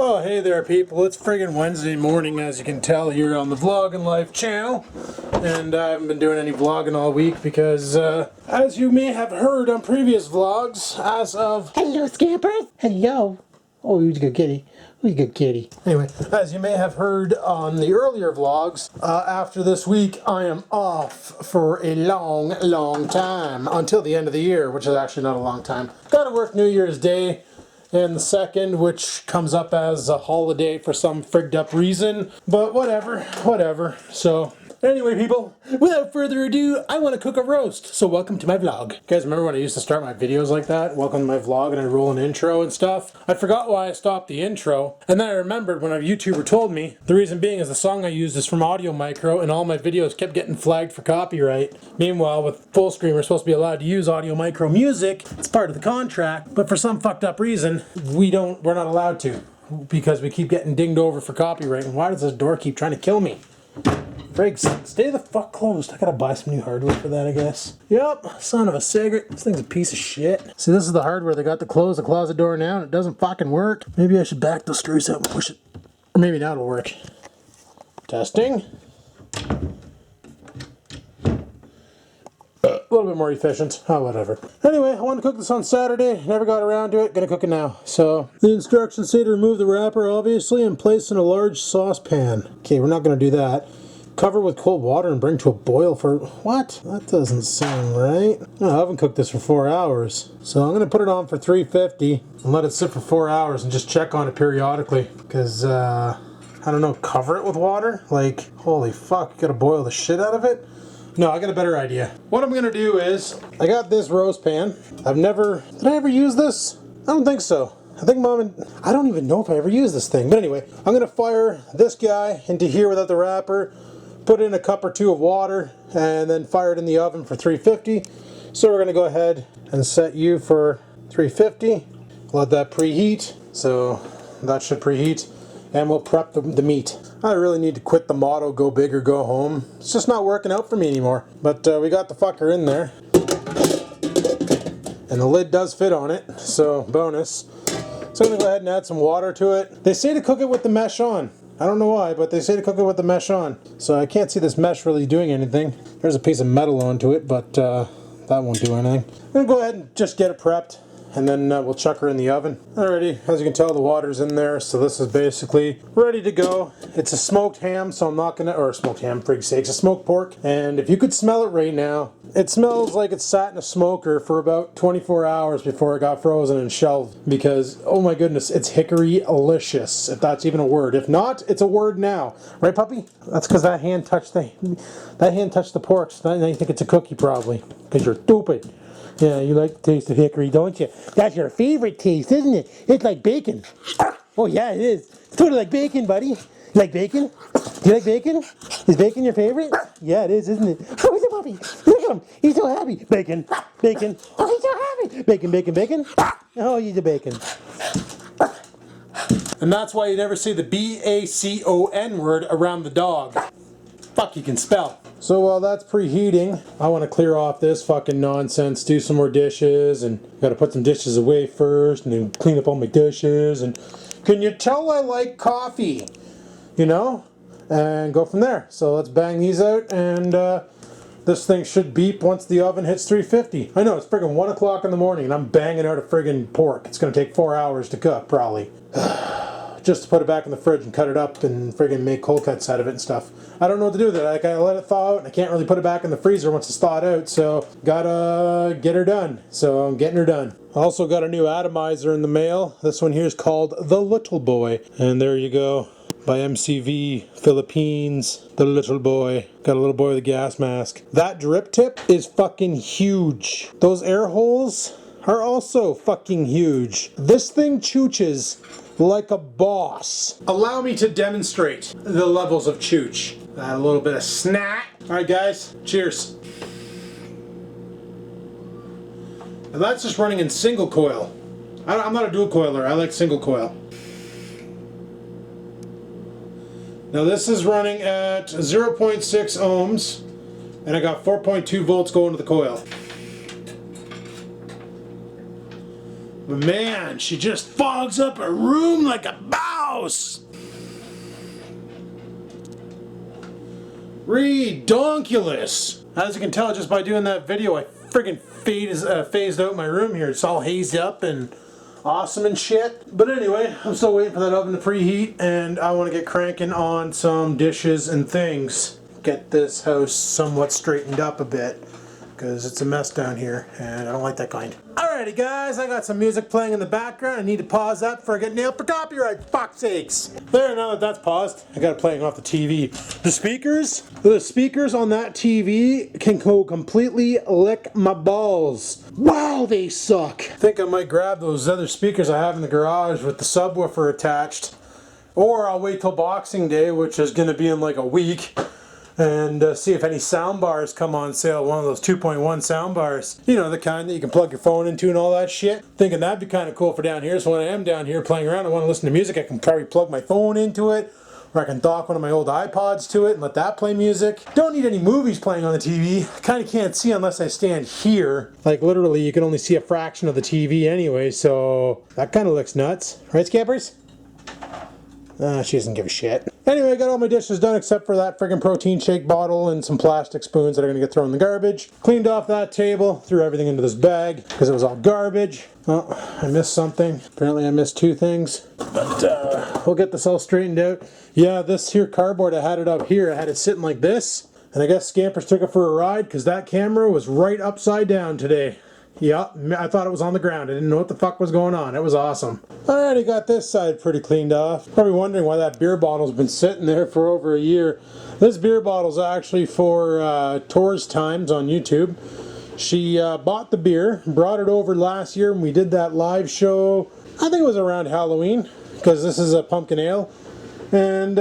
Oh, hey there, people. It's friggin' Wednesday morning, as you can tell, here on the Vloggin' Life channel. And I haven't been doing any vlogging all week because, as you may have heard on previous vlogs, as of... Hello, Scampers! Hello! Oh, who's a good kitty? Who's a good kitty? Anyway, as you may have heard on the earlier vlogs, after this week, I am off for a long time. Until the end of the year, which is actually not a long time. Gotta work New Year's Day. And the 2nd, which comes up as a holiday for some frigged up reason. But whatever. So, anyway, people, without further ado, I want to cook a roast. So welcome to my vlog. You guys remember when I used to start my videos like that? Welcome to my vlog, and I'd roll an intro and stuff. I forgot why I stopped the intro. And then I remembered when a YouTuber told me. The reason being is the song I used is from Audio Micro, and all my videos kept getting flagged for copyright. Meanwhile, with full screen, we're supposed to be allowed to use Audio Micro music. It's part of the contract. But for some fucked up reason, we're not allowed to. Because we keep getting dinged over for copyright. And why does this door keep trying to kill me? Briggs, stay the fuck closed. I gotta buy some new hardware for that, I guess. Yep, son of a cigarette. This thing's a piece of shit. See, this is the hardware. They got to close the closet door now, and it doesn't fucking work. Maybe I should back those screws out and push it. Or maybe now it'll work. Testing. A little bit more efficient. Oh, whatever. Anyway, I wanted to cook this on Saturday. Never got around to it. Gonna cook it now. So, the instructions say to remove the wrapper, obviously, and place in a large saucepan. Okay, we're not gonna do that. Cover with cold water and bring to a boil for... What? That doesn't sound right. Oh, I haven't cooked this for 4 hours. So I'm gonna put it on for 350 and let it sit for 4 hours and just check on it periodically. Because, I don't know, cover it with water? Like, holy fuck, you gotta boil the shit out of it? No, I got a better idea. What I'm gonna do is, I got this roast pan. Did I ever use this? I don't think so. I think I don't even know if I ever used this thing. But anyway, I'm gonna fire this guy into here without the wrapper, put in a cup or two of water, and then fire it in the oven for 350. So we're gonna go ahead and set you for 350. Let that preheat. So that should preheat. And we'll prep the meat. I really need to quit the motto, go big or go home. It's just not working out for me anymore. But we got the fucker in there. And the lid does fit on it, so bonus. So I'm gonna go ahead and add some water to it. They say to cook it with the mesh on. I don't know why, but they say to cook it with the mesh on. So I can't see this mesh really doing anything. There's a piece of metal onto it, but that won't do anything. I'm gonna go ahead and just get it prepped. And then we'll chuck her in the oven. Alrighty, as you can tell, the water's in there, so this is basically ready to go. It's a smoked ham, so I'm not gonna, or smoked ham, for sakes, a smoked pork. And if you could smell it right now, it smells like it sat in a smoker for about 24 hours before it got frozen and shelved. Because, oh my goodness, it's hickory-alicious, if that's even a word. If not, it's a word now. Right, puppy? That's because that hand touched the pork, so now you think it's a cookie, probably. Because you're stupid. Yeah, you like the taste of hickory, don't you? That's your favorite taste, isn't it? It's like bacon. Oh, yeah, it is. It's totally like bacon, buddy. You like bacon? Do you like bacon? Is bacon your favorite? Yeah, it is, isn't it? Oh, he's a puppy. Look at him. He's so happy. Bacon. Bacon. Oh, he's so happy. Bacon, bacon, bacon. Oh, he's a bacon. And that's why you never see the B-A-C-O-N word around the dog. Fuck, you can spell. So while that's preheating, I want to clear off this fucking nonsense, do some more dishes, and gotta put some dishes away first, and then clean up all my dishes, and can you tell I like coffee? You know? And go from there. So let's bang these out, and this thing should beep once the oven hits 350. I know, it's friggin' 1 o'clock in the morning, and I'm banging out a friggin' pork. It's gonna take 4 hours to cook, probably. Just to put it back in the fridge and cut it up and friggin' make cold cuts out of it and stuff. I don't know what to do with it. I gotta let it thaw out, and I can't really put it back in the freezer once it's thawed out, so gotta get her done. So I'm getting her done. Also got a new atomizer in the mail. This one here is called The Little Boy. And there you go. By MCV Philippines. The Little Boy. Got a little boy with a gas mask. That drip tip is fucking huge. Those air holes are also fucking huge. This thing chooches like a boss. Allow me to demonstrate the levels of chooch. A little bit of snot. Alright guys, cheers. And that's just running in single coil. I'm not a dual coiler, I like single coil. Now this is running at 0.6 ohms, and I got 4.2 volts going to the coil. But man, she just fogs up a room like a bow. house. Redonkulous. As you can tell just by doing that video, I friggin' phased out my room here. It's all hazed up and awesome and shit. But anyway, I'm still waiting for that oven to preheat, and I want to get cranking on some dishes and things. Get this house somewhat straightened up a bit, because it's a mess down here, and I don't like that kind. Alrighty guys, I got some music playing in the background. I need to pause that before I get nailed for copyright, fuck's sakes. There, now that that's paused, I got it playing off the TV. The speakers on that TV can go completely lick my balls. Wow, they suck. I think I might grab those other speakers I have in the garage with the subwoofer attached. Or I'll wait till Boxing Day, which is gonna be in like a week, and see if any sound bars come on sale. One of those 2.1 sound bars. You know, the kind that you can plug your phone into and all that shit. Thinking that'd be kind of cool for down here. So when I am down here playing around, I want to listen to music. I can probably plug my phone into it, or I can dock one of my old iPods to it and let that play music. Don't need any movies playing on the TV. I kind of can't see unless I stand here. Like literally, you can only see a fraction of the TV anyway, so that kind of looks nuts. Right, Scampers? She doesn't give a shit. Anyway, I got all my dishes done except for that friggin' protein shake bottle and some plastic spoons that are gonna get thrown in the garbage. Cleaned off that table, threw everything into this bag because it was all garbage. Oh, I missed something. Apparently I missed two things. But we'll get this all straightened out. Yeah, this here cardboard, I had it up here. I had it sitting like this. And I guess Scampers took it for a ride because that camera was right upside down today. Yeah, I thought it was on the ground. I didn't know what the fuck was going on. It was awesome. I already got this side pretty cleaned off. Probably wondering why that beer bottle's been sitting there for over a year. This beer bottle's actually for Tor's Times on YouTube. She bought the beer, brought it over last year when we did that live show. I think it was around Halloween, because this is a pumpkin ale. And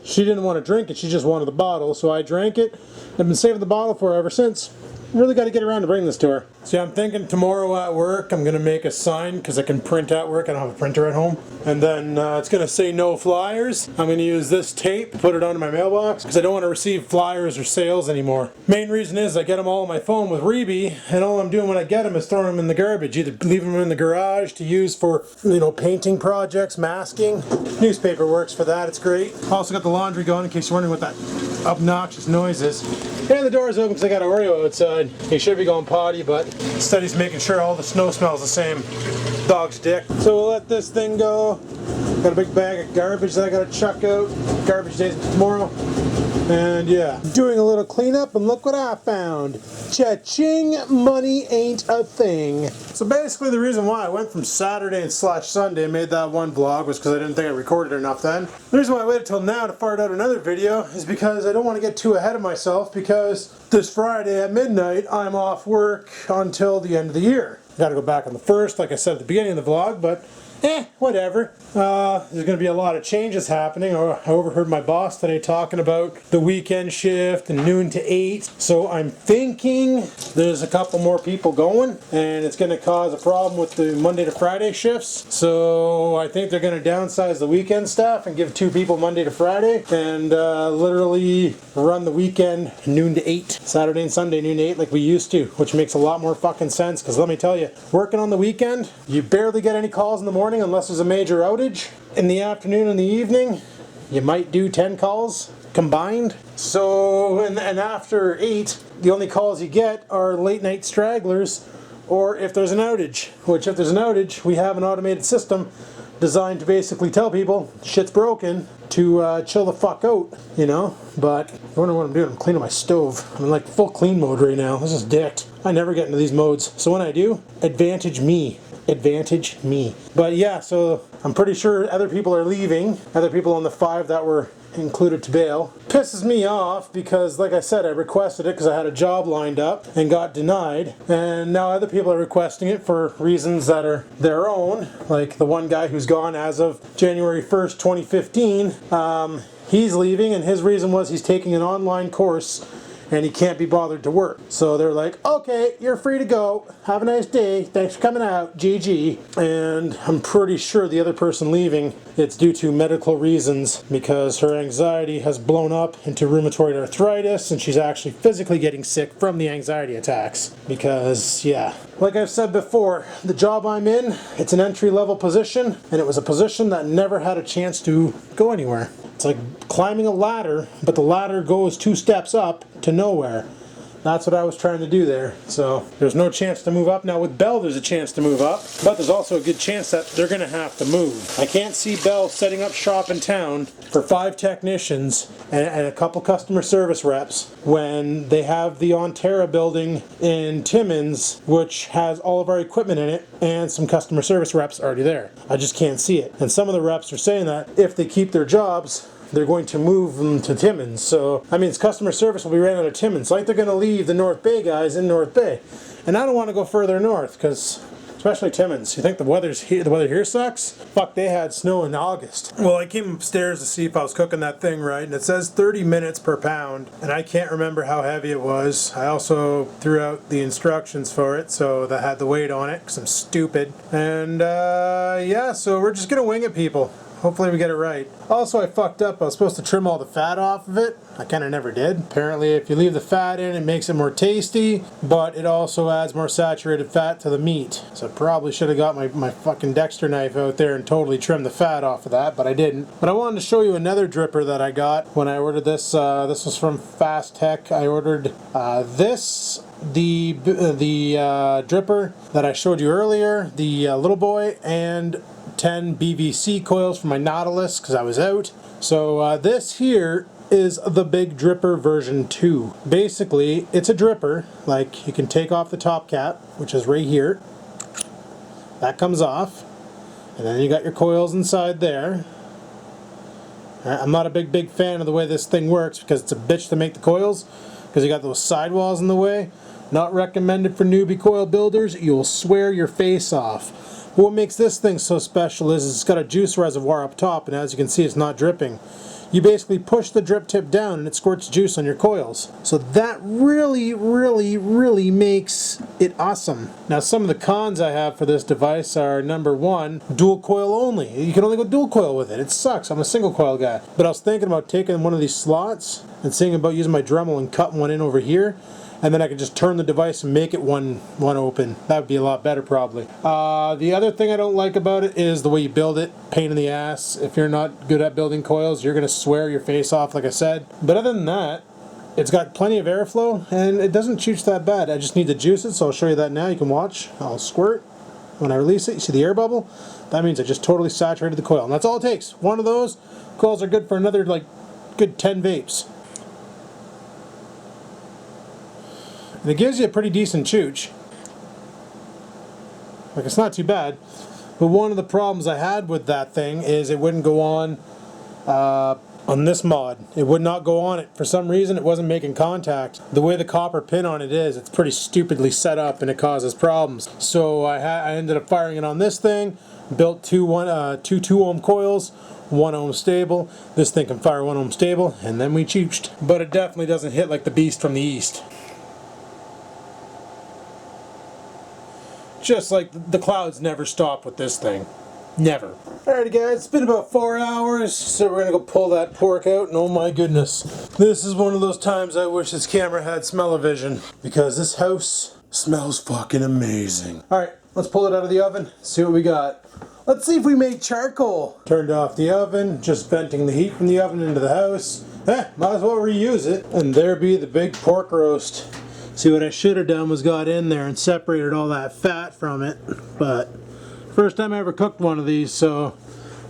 she didn't want to drink it, she just wanted the bottle. So I drank it. I've been saving the bottle for her ever since. Really got to get around to bring this to her. See, I'm thinking tomorrow at work I'm going to make a sign because I can print at work. I don't have a printer at home. And then it's going to say no flyers. I'm going to use this tape, put it onto my mailbox because I don't want to receive flyers or sales anymore. Main reason is I get them all on my phone with Reebie, and all I'm doing when I get them is throwing them in the garbage. Either leaving them in the garage to use for, you know, painting projects, masking. Newspaper works for that. It's great. Also got the laundry going in case you're wondering what that obnoxious noise is. And the door's open because I got Oreo outside. He should be going potty, but instead he's making sure all the snow smells the same. Dog's dick. So we'll let this thing go. Got a big bag of garbage that I gotta chuck out. Garbage day's tomorrow. And yeah, doing a little cleanup, and look what I found. Cha-ching, money ain't a thing. So basically the reason why I went from Saturday and Sunday and made that one vlog was because I didn't think I recorded enough then. The reason why I waited till now to fart out another video is because I don't want to get too ahead of myself, because this Friday at midnight I'm off work until the end of the year. I gotta go back on the 1st, like I said at the beginning of the vlog, but whatever. There's going to be a lot of changes happening. I overheard my boss today talking about the weekend shift and noon to 8. So I'm thinking there's a couple more people going, and it's going to cause a problem with the Monday to Friday shifts. So I think they're going to downsize the weekend staff and give 2 people Monday to Friday, and literally run the weekend noon to 8. Saturday and Sunday noon to 8 like we used to, which makes a lot more fucking sense, because let me tell you, working on the weekend, you barely get any calls in the morning unless there's a major outage. In the afternoon and the evening, you might do 10 calls combined. So, and after 8, the only calls you get are late night stragglers, or if there's an outage. Which, if there's an outage, we have an automated system designed to basically tell people shit's broken to chill the fuck out, you know. But I wonder what I'm doing. I'm cleaning my stove. I'm in like full clean mode right now. This is dicked. I never get into these modes. So when I do, advantage me. Advantage me. But yeah, so I'm pretty sure other people are leaving. Other people on the 5 that were included to bail. Pisses me off because, like I said, I requested it because I had a job lined up and got denied. And now other people are requesting it for reasons that are their own. Like the one guy who's gone as of January 1st, 2015. He's leaving, and his reason was he's taking an online course and he can't be bothered to work. So they're like, okay, you're free to go. Have a nice day. Thanks for coming out. GG. And I'm pretty sure the other person leaving, it's due to medical reasons because her anxiety has blown up into rheumatoid arthritis and she's actually physically getting sick from the anxiety attacks. Because, yeah, like I've said before, the job I'm in, it's an entry-level position, and it was a position that never had a chance to go anywhere. It's like climbing a ladder, but the ladder goes 2 steps up to nowhere. That's what I was trying to do there. So there's no chance to move up. Now with Bell, there's a chance to move up, but there's also a good chance that they're going to have to move. I can't see Bell setting up shop in town for 5 technicians and a couple customer service reps when they have the Ontario building in Timmins, which has all of our equipment in it and some customer service reps already there. I just can't see it. And some of the reps are saying that if they keep their jobs, they're going to move them to Timmins. So, I mean, it's customer service will be ran out of Timmins. Like they're going to leave the North Bay guys in North Bay. And I don't want to go further north, because, especially Timmins. You think the weather here sucks? Fuck, they had snow in August. Well, I came upstairs to see if I was cooking that thing right, and it says 30 minutes per pound. And I can't remember how heavy it was. I also threw out the instructions for it, so that had the weight on it, because I'm stupid. And, yeah, so we're just going to wing it, people. Hopefully we get it right. Also, I fucked up. I was supposed to trim all the fat off of it. I kind of never did. Apparently, if you leave the fat in, it makes it more tasty, but it also adds more saturated fat to the meat. So I probably should have got my fucking Dexter knife out there and totally trimmed the fat off of that, but I didn't. But I wanted to show you another dripper that I got when I ordered this. This was from Fast Tech. I ordered this. The dripper that I showed you earlier, the little boy, and 10 BVC coils for my Nautilus because I was out. So this here is the big dripper version 2. Basically, it's a dripper. Like, you can take off the top cap, which is right here. That comes off. And then you got your coils inside there. I'm not a big fan of the way this thing works because it's a bitch to make the coils because you got those sidewalls in the way. Not recommended for newbie coil builders. You'll swear your face off. What makes this thing so special is it's got a juice reservoir up top, and as you can see, it's not dripping. You basically push the drip tip down and it squirts juice on your coils. So that really makes it awesome. Now, some of the cons I have for this device are, number 1, dual coil only. You can only go dual coil with it. It sucks. I'm a single coil guy. But I was thinking about taking one of these slots and seeing about using my Dremel and cutting one in over here. And then I could just turn the device and make it one open. That would be a lot better, probably. The other thing I don't like about it is the way you build it. Pain in the ass. If you're not good at building coils, you're going to swear your face off, like I said. But other than that, it's got plenty of airflow, and it doesn't chooch that bad. I just need to juice it, so I'll show you that now. You can watch. I'll squirt. When I release it, you see the air bubble? That means I just totally saturated the coil. And that's all it takes. One of those coils are good for another, like, good 10 vapes. And it gives you a pretty decent chooch. Like, it's not too bad. But one of the problems I had with that thing is it wouldn't go on this mod. It would not go on it. For some reason, it wasn't making contact. The way the copper pin on it is, it's pretty stupidly set up and it causes problems. So I ended up firing it on this thing, built two 2-ohm coils, 1 ohm stable. This thing can fire 1 ohm stable, and then we chooched. But it definitely doesn't hit like the beast from the east. Just like the clouds never stop with this thing. Never. Alrighty guys, it's been about 4 hours, so we're gonna go pull that pork out, and oh my goodness. This is one of those times I wish this camera had smell-o-vision, because this house smells fucking amazing. Alright, let's pull it out of the oven, see what we got. Let's see if we made charcoal. Turned off the oven, just venting the heat from the oven into the house. Might as well reuse it. And there be the big pork roast. See, what I should have done was got in there and separated all that fat from it, but first time I ever cooked one of these, so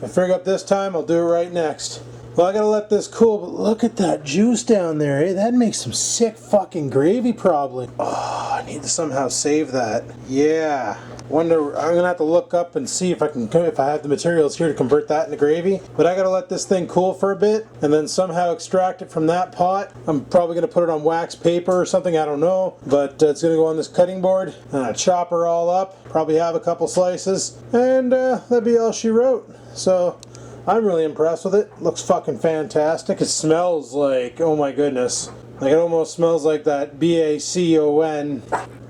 if I frig up this time, I'll do it right next. Well, I gotta let this cool, but look at that juice down there, eh? That makes some sick fucking gravy, probably. Oh, I need to somehow save that. Yeah. Wonder, I'm gonna have to look up and see if I have the materials here to convert that into gravy. But I gotta let this thing cool for a bit and then somehow extract it from that pot. I'm probably gonna put it on wax paper or something, I don't know. But it's gonna go on this cutting board and I chop her all up. Probably have a couple slices, and that'd be all she wrote. So I'm really impressed with it. Looks fucking fantastic. It smells like, oh my goodness. Like it almost smells like that BACON.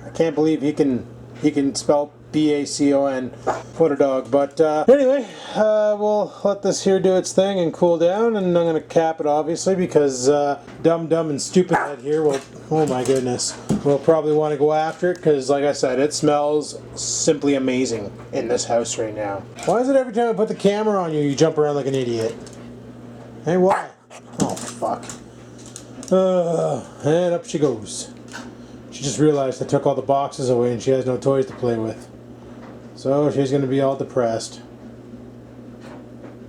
I can't believe he can spell BACON. What a dog. But anyway, we'll let this here do its thing and cool down, and I'm going to cap it obviously because dumb and stupid head here will, oh my goodness, we'll probably want to go after it because like I said, it smells simply amazing in this house right now. Why is it every time I put the camera on you, you jump around like an idiot? Hey, why? Oh, fuck. And up she goes. She just realized I took all the boxes away and she has no toys to play with. So she's going to be all depressed.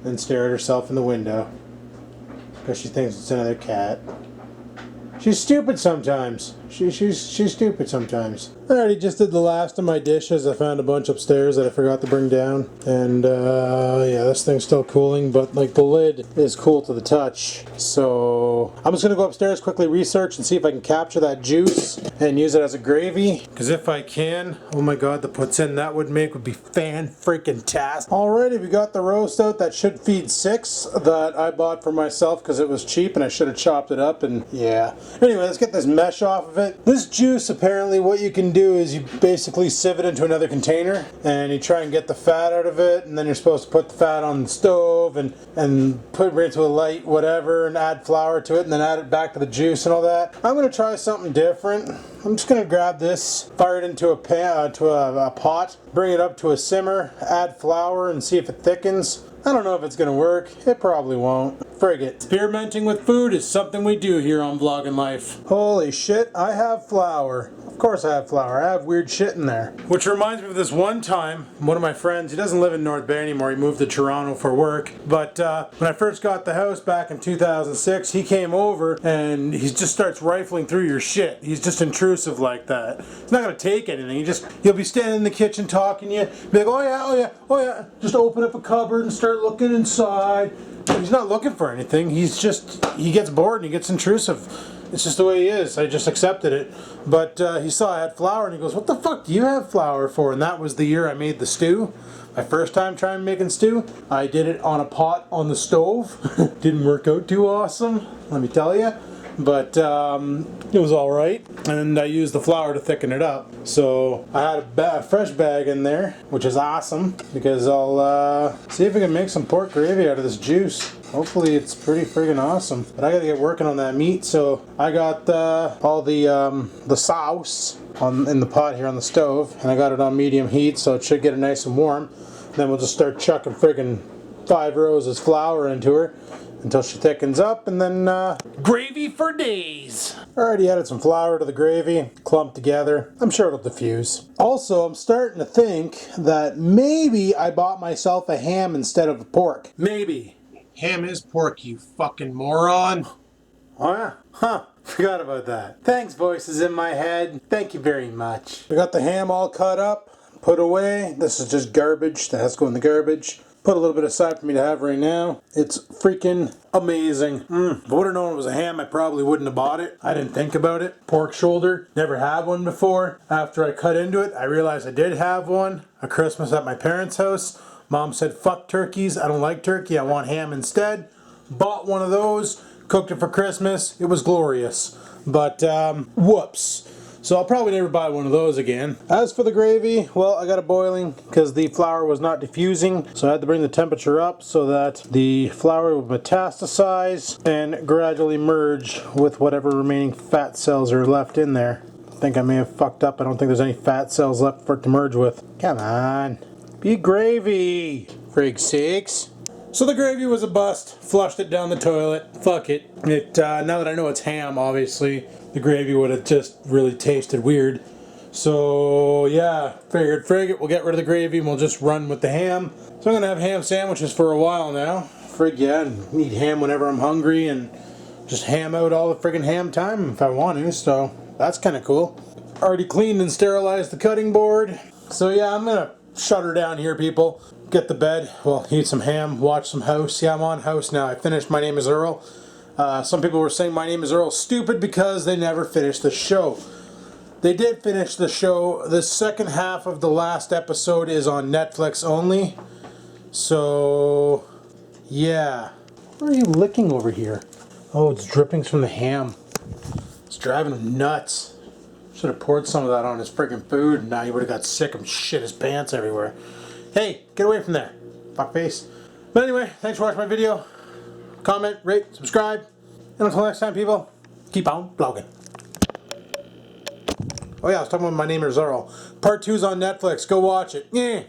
And stare at herself in the window. Because she thinks it's another cat. She's stupid sometimes. She's stupid sometimes. I already just did the last of my dishes. I found a bunch upstairs that I forgot to bring down. And yeah, this thing's still cooling, but like the lid is cool to the touch. So I'm just gonna go upstairs, quickly research and see if I can capture that juice and use it as a gravy. Because if I can, oh my god, the poutine that would make would be fan-freaking-tastic. Alrighty, we got the roast out that should feed 6 that I bought for myself because it was cheap and I should have chopped it up, and yeah. Anyway, let's get this mesh off of it. This juice, apparently what you can do is you basically sieve it into another container and you try and get the fat out of it, and then you're supposed to put the fat on the stove and put it right into a light whatever and add flour to it and then add it back to the juice and all that. I'm going to try something different. I'm just going to grab this, fire it into a pan, to a pot, bring it up to a simmer, add flour and see if it thickens. I don't know if it's going to work. It probably won't. Frig it. Experimenting with food is something we do here on Vloggin Life. Holy shit, I have flour. Of course I have flour. I have weird shit in there. Which reminds me of this one time, one of my friends, he doesn't live in North Bay anymore, he moved to Toronto for work, but when I first got the house back in 2006, he came over and he just starts rifling through your shit. He's just intrusive like that. He's not going to take anything. He'll be standing in the kitchen talking to you, be like, oh yeah, oh yeah, oh yeah. Just open up a cupboard and start looking inside. He's not looking for anything. He gets bored and he gets intrusive. It's just the way he is. I just accepted it. But he saw I had flour and he goes, what the fuck do you have flour for? And that was the year I made the stew. My first time trying making stew. I did it on a pot on the stove. Didn't work out too awesome, let me tell you. But it was alright, and I used the flour to thicken it up. So I had a fresh bag in there, which is awesome, because I'll see if I can make some pork gravy out of this juice. Hopefully it's pretty friggin' awesome. But I gotta get working on that meat, so I got all the sauce in the pot here on the stove, and I got it on medium heat, so it should get it nice and warm. Then we'll just start chucking friggin' 5 rows of flour into her until she thickens up, and then gravy for days. I already added some flour to the gravy, clumped together. I'm sure it'll diffuse. Also, I'm starting to think that maybe I bought myself a ham instead of a pork. Maybe. Ham is pork, you fucking moron. Oh yeah? Huh. Forgot about that. Thanks, voices in my head. Thank you very much. We got the ham all cut up, put away. This is just garbage that has to go in the garbage. Put a little bit aside for me to have right now. It's freaking amazing. If I would have known it was a ham, I probably wouldn't have bought it. I didn't think about it. Pork shoulder, never had one before. After I cut into it, I realized I did have one. A Christmas at my parents' house. Mom said, fuck turkeys. I don't like turkey. I want ham instead. Bought one of those. Cooked it for Christmas. It was glorious. But, whoops. So I'll probably never buy one of those again. As for the gravy, well, I got it boiling because the flour was not diffusing. So I had to bring the temperature up so that the flour would metastasize and gradually merge with whatever remaining fat cells are left in there. I think I may have fucked up. I don't think there's any fat cells left for it to merge with. Come on. Be gravy. Frig sakes. So the gravy was a bust. Flushed it down the toilet. Fuck it. Now that I know it's ham, obviously, the gravy would have just really tasted weird. So yeah, figured frig it, we'll get rid of the gravy and we'll just run with the ham. So I'm gonna have ham sandwiches for a while now. Frig yeah, and eat ham whenever I'm hungry and just ham out all the friggin' ham time if I want to, so that's kinda cool. Already cleaned and sterilized the cutting board. So yeah, I'm gonna shut her down here, people. Get to bed, well, eat some ham, watch some House. Yeah, I'm on House now. I finished My Name is Earl. Some people were saying My Name is Earl stupid because they never finished the show. They did finish the show. The second half of the last episode is on Netflix only. So, yeah. What are you licking over here? Oh, it's drippings from the ham. It's driving him nuts. Should have poured some of that on his freaking food, and now he would have got sick and shit his pants everywhere. Hey, get away from there, fuckface. But anyway, thanks for watching my video. Comment, rate, subscribe. And until next time, people, keep on vlogging. Oh yeah, I was talking about My Name is Earl. Part 2's on Netflix. Go watch it. Yeah.